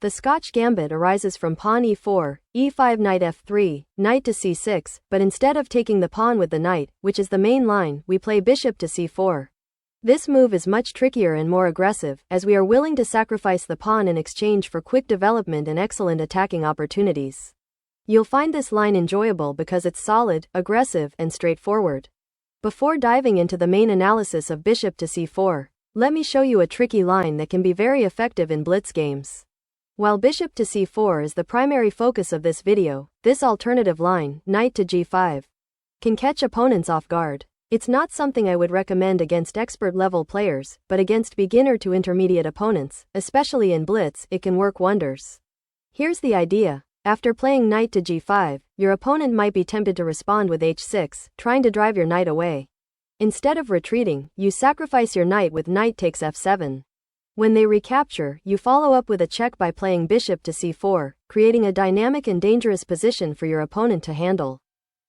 The Scotch Gambit arises from pawn e4, e5 knight f3, knight to c6, but instead of taking the pawn with the knight, which is the main line, we play bishop to c4. This move is much trickier and more aggressive, as we are willing to sacrifice the pawn in exchange for quick development and excellent attacking opportunities. You'll find this line enjoyable because it's solid, aggressive, and straightforward. Before diving into the main analysis of bishop to c4, let me show you a tricky line that can be very effective in blitz games. While bishop to c4 is the primary focus of this video, this alternative line, knight to g5, can catch opponents off guard. It's not something I would recommend against expert-level players, but against beginner to intermediate opponents, especially in blitz, it can work wonders. Here's the idea. After playing knight to g5, your opponent might be tempted to respond with h6, trying to drive your knight away. Instead of retreating, you sacrifice your knight with knight takes f7. When they recapture, you follow up with a check by playing bishop to c4, creating a dynamic and dangerous position for your opponent to handle.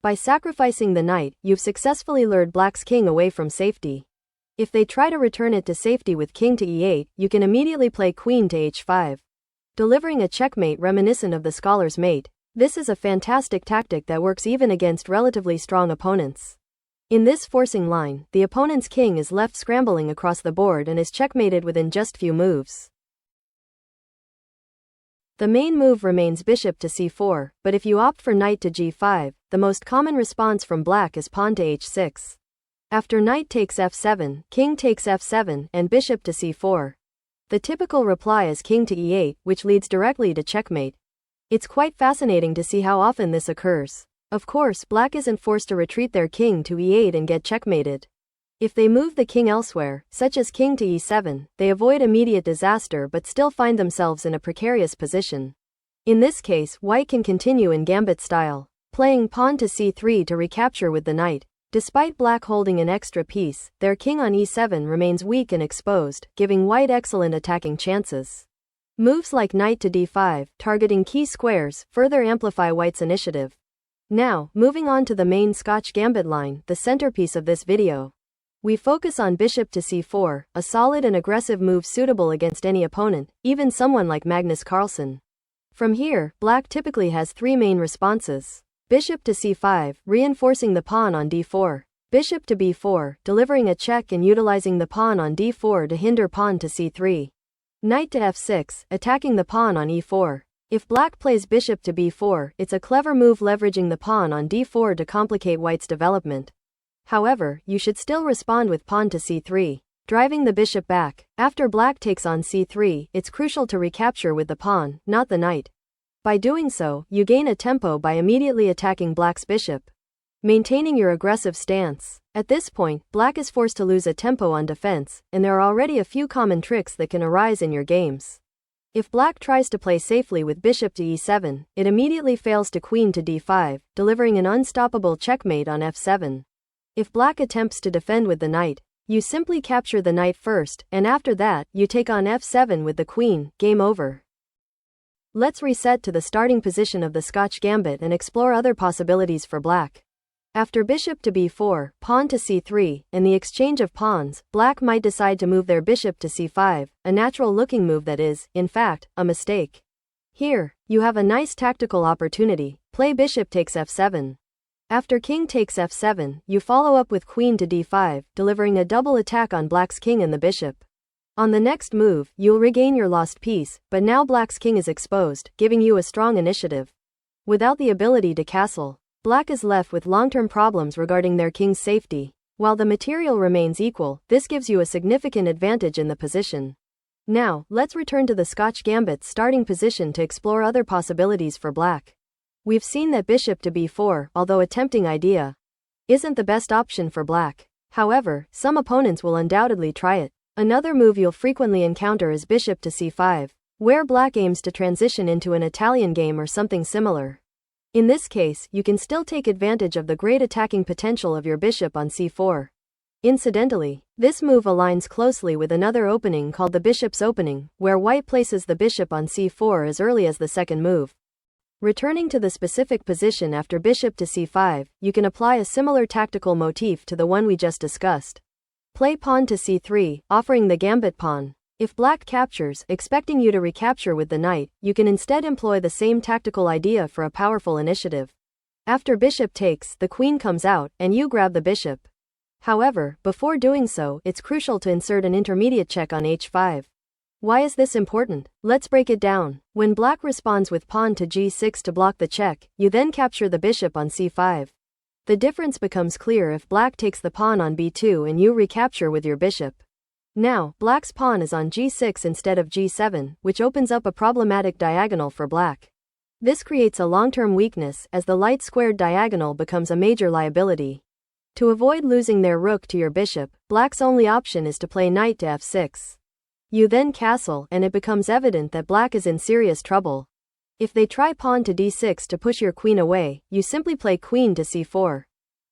By sacrificing the knight, you've successfully lured black's king away from safety. If they try to return it to safety with king to e8, you can immediately play queen to h5, delivering a checkmate reminiscent of the scholar's mate. This is a fantastic tactic that works even against relatively strong opponents. In this forcing line, the opponent's king is left scrambling across the board and is checkmated within just few moves. The main move remains bishop to c4, but if you opt for knight to g5, the most common response from black is pawn to h6. After knight takes f7, king takes f7, and bishop to c4. The typical reply is king to e8, which leads directly to checkmate. It's quite fascinating to see how often this occurs. Of course, black isn't forced to retreat their king to e8 and get checkmated. If they move the king elsewhere, such as king to e7, they avoid immediate disaster but still find themselves in a precarious position. In this case, white can continue in gambit style, playing pawn to c3 to recapture with the knight. Despite black holding an extra piece, their king on e7 remains weak and exposed, giving white excellent attacking chances. Moves like knight to d5, targeting key squares, further amplify white's initiative. Now, moving on to the main Scotch Gambit line, the centerpiece of this video. We focus on bishop to c4, a solid and aggressive move suitable against any opponent, even someone like Magnus Carlsen. From here, black typically has three main responses. Bishop to c5, reinforcing the pawn on d4. Bishop to b4, delivering a check and utilizing the pawn on d4 to hinder pawn to c3. Knight to f6, attacking the pawn on e4. If black plays bishop to b4, it's a clever move leveraging the pawn on d4 to complicate white's development. However, you should still respond with pawn to c3, driving the bishop back. After black takes on c3, it's crucial to recapture with the pawn, not the knight. By doing so, you gain a tempo by immediately attacking black's bishop, maintaining your aggressive stance. At this point, black is forced to lose a tempo on defense, and there are already a few common tricks that can arise in your games. If black tries to play safely with bishop to e7, it immediately fails to queen to d5, delivering an unstoppable checkmate on f7. If black attempts to defend with the knight, you simply capture the knight first, and after that, you take on f7 with the queen. Game over. Let's reset to the starting position of the Scotch Gambit and explore other possibilities for black. After bishop to b4, pawn to c3, and the exchange of pawns, black might decide to move their bishop to c5, a natural-looking move that is, in fact, a mistake. Here, you have a nice tactical opportunity. Play bishop takes f7. After king takes f7, you follow up with queen to d5, delivering a double attack on black's king and the bishop. On the next move, you'll regain your lost piece, but now black's king is exposed, giving you a strong initiative. Without the ability to castle, black is left with long-term problems regarding their king's safety. While the material remains equal, this gives you a significant advantage in the position. Now, let's return to the Scotch Gambit's starting position to explore other possibilities for black. We've seen that bishop to b4, although a tempting idea, isn't the best option for black. However, some opponents will undoubtedly try it. Another move you'll frequently encounter is bishop to c5, where black aims to transition into an Italian game or something similar. In this case, you can still take advantage of the great attacking potential of your bishop on c4. Incidentally, this move aligns closely with another opening called the bishop's opening, where white places the bishop on c4 as early as the second move. Returning to the specific position after bishop to c5, you can apply a similar tactical motif to the one we just discussed. Play pawn to c3, offering the gambit pawn. If black captures, expecting you to recapture with the knight, you can instead employ the same tactical idea for a powerful initiative. After bishop takes, the queen comes out, and you grab the bishop. However, before doing so, it's crucial to insert an intermediate check on h5. Why is this important? Let's break it down. When black responds with pawn to g6 to block the check, you then capture the bishop on c5. The difference becomes clear if black takes the pawn on b2 and you recapture with your bishop. Now, black's pawn is on g6 instead of g7, which opens up a problematic diagonal for black. This creates a long-term weakness, as the light-squared diagonal becomes a major liability. To avoid losing their rook to your bishop, black's only option is to play knight to f6. You then castle, and it becomes evident that black is in serious trouble. If they try pawn to d6 to push your queen away, you simply play queen to c4.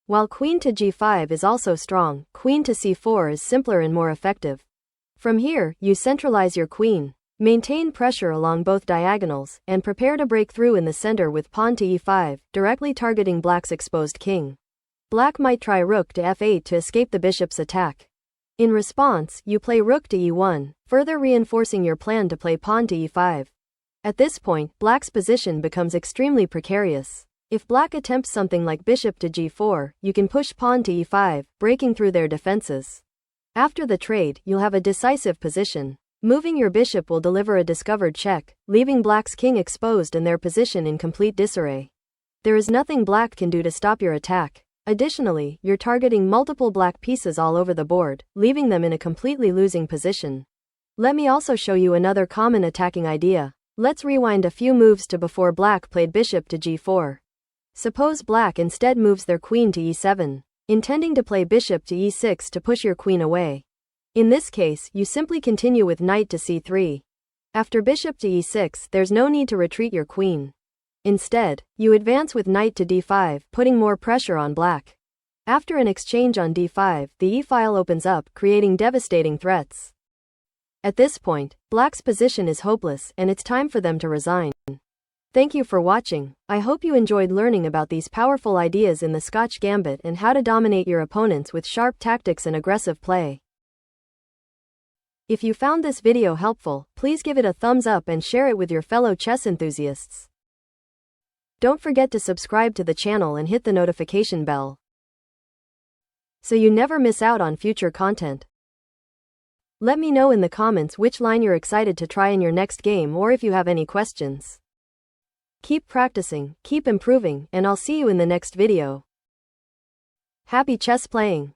While queen to g5 is also strong, queen to c4 is simpler and more effective. From here, you centralize your queen, maintain pressure along both diagonals, and prepare to break through in the center with pawn to e5, directly targeting black's exposed king. Black might try rook to f8 to escape the bishop's attack. In response, you play rook to e1, further reinforcing your plan to play pawn to e5. At this point, black's position becomes extremely precarious. If black attempts something like bishop to g4, you can push pawn to e5, breaking through their defenses. After the trade, you'll have a decisive position. Moving your bishop will deliver a discovered check, leaving black's king exposed and their position in complete disarray. There is nothing black can do to stop your attack. Additionally, you're targeting multiple black pieces all over the board, leaving them in a completely losing position. Let me also show you another common attacking idea. Let's rewind a few moves to before black played bishop to g4. Suppose black instead moves their queen to e7, intending to play bishop to e6 to push your queen away. In this case, you simply continue with knight to c3. After bishop to e6, there's no need to retreat your queen. Instead, you advance with knight to d5, putting more pressure on black. After an exchange on d5, the e-file opens up, creating devastating threats. At this point, black's position is hopeless, and it's time for them to resign. Thank you for watching. I hope you enjoyed learning about these powerful ideas in the Scotch Gambit and how to dominate your opponents with sharp tactics and aggressive play. If you found this video helpful, please give it a thumbs up and share it with your fellow chess enthusiasts. Don't forget to subscribe to the channel and hit the notification bell, so you never miss out on future content. Let me know in the comments which line you're excited to try in your next game, or if you have any questions. Keep practicing, keep improving, and I'll see you in the next video. Happy chess playing!